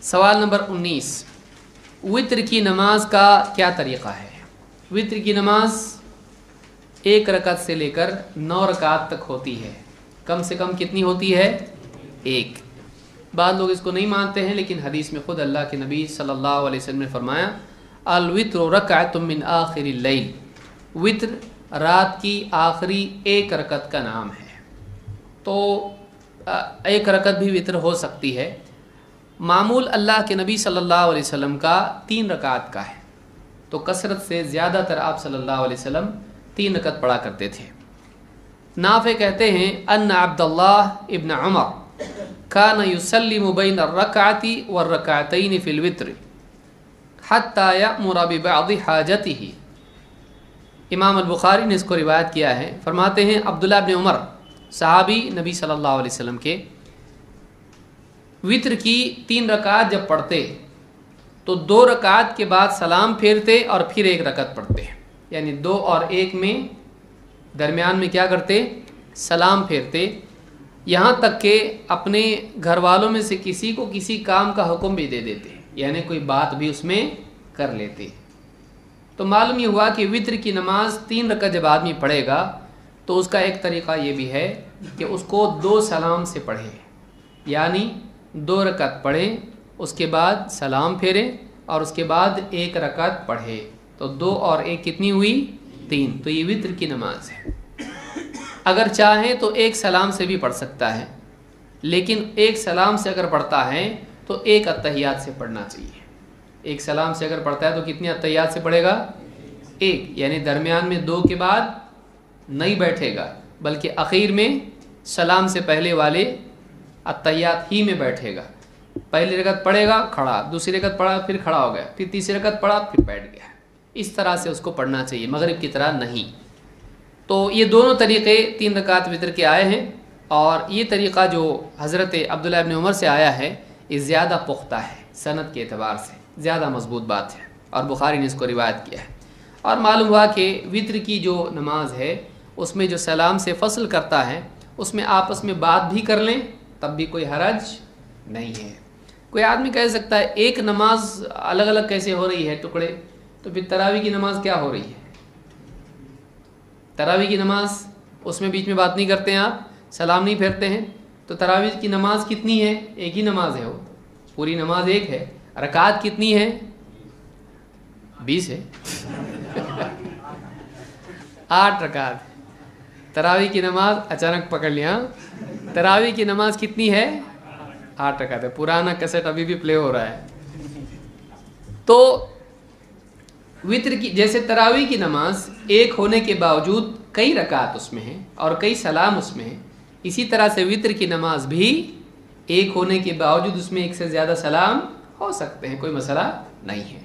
सवाल नंबर 19, वित्र की नमाज का क्या तरीक़ा है। वित्र की नमाज 1 रकात से लेकर 9 रकात तक होती है। कम से कम कितनी होती है? 1। बाद लोग इसको नहीं मानते हैं, लेकिन हदीस में ख़ुद अल्लाह के नबी सल्लल्लाहु अलैहि वसल्लम ने फरमाया, अल वित्र रकातुम मिन आखिरिल लैल, वित्र रात की आखिरी 1 रकत का नाम है। तो 1 रकत भी वित्र हो सकती है। मामूल अल्लाह के नबी सल्लल्लाहु अलैहि वसल्लम का 3 रकात का है, तो कसरत से ज़्यादातर आप सल्लल्लाहु अलैहि वसल्लम 3 रकत पढ़ा करते थे। नाफ़े कहते हैं, अन्ना अब्दुल्लाह इब्न उमर कान युसल्लिमु बैन अर्रकाती वर्रकातैन फिल वित्र हत्ता यअमुर बिबअदि हाजतिही। इमाम अल-बुखारी ने इसको रिवायत किया है। फरमाते हैं, अब्दुल्लाह इब्न उमर सहाबी नबी सल्लल्लाहु अलैहि वसल्लम के वित्र की 3 रकात जब पढ़ते तो 2 रकात के बाद सलाम फेरते और फिर 1 रकात पढ़ते, यानी 2 और 1 में दरमियान में क्या करते? सलाम फेरते। यहाँ तक कि अपने घर वालों में से किसी को किसी काम का हुक्म भी दे देते, यानी कोई बात भी उसमें कर लेते। तो मालूम ये हुआ कि वित्र की नमाज 3 रकात जब आदमी पढ़ेगा तो उसका एक तरीक़ा ये भी है कि उसको 2 सलाम से पढ़े, यानी 2 रकात पढ़े, उसके बाद सलाम फेरे और उसके बाद 1 रकात पढ़े। तो 2 और 1 कितनी हुई? 3। तो ये वित्र की नमाज है। अगर चाहे तो 1 सलाम से भी पढ़ सकता है, लेकिन 1 सलाम से अगर पढ़ता है तो 1 अत्तहियात से पढ़ना चाहिए। 1 सलाम से अगर पढ़ता है तो कितनी अत्तहियात से पढ़ेगा? 1, यानी दरमियान में 2 के बाद नहीं बैठेगा, बल्कि आखिर में सलाम से पहले वाले अत्तहियात ही में बैठेगा। पहली रकत पढ़ेगा, खड़ा, दूसरी रकत पढ़ा, फिर खड़ा हो गया, फिर तीसरी रकत पढ़ा, फिर बैठ गया। इस तरह से उसको पढ़ना चाहिए, मगरिब की तरह नहीं। तो ये दोनों तरीक़े 3 रकात वित्र के आए हैं, और ये तरीक़ा जो हज़रत अब्दुल्लाह इब्न उमर से आया है ये ज़्यादा पुख्ता है, सनद के एतबार से ज़्यादा मजबूत बात है, और बुखारी ने इसको रिवायत किया है। और मालूम हुआ कि वित्र की जो नमाज है उसमें जो सलाम से फ़स्ल करता है उसमें आपस में बात भी कर लें तब भी कोई हरज नहीं है। कोई आदमी कह सकता है एक नमाज अलग अलग कैसे हो रही है टुकड़े, तो फिर तरावी की नमाज क्या हो रही है? तरावी की नमाज उसमें बीच में बात नहीं करते हैं, आप सलाम नहीं फेरते हैं, तो तरावी की नमाज कितनी है? एक ही नमाज है, वो पूरी नमाज एक है। रकात कितनी है? 20 है। 8 रकात। तरावी की नमाज अचानक पकड़ लिया, तरावी की नमाज कितनी है? 8 रकात है। पुराना कैसेट अभी भी प्ले हो रहा है। तो वित्र की जैसे तरावी की नमाज एक होने के बावजूद कई रकात उसमें हैं और कई सलाम उसमें हैं, इसी तरह से वित्र की नमाज भी एक होने के बावजूद उसमें एक से ज़्यादा सलाम हो सकते हैं, कोई मसला नहीं है।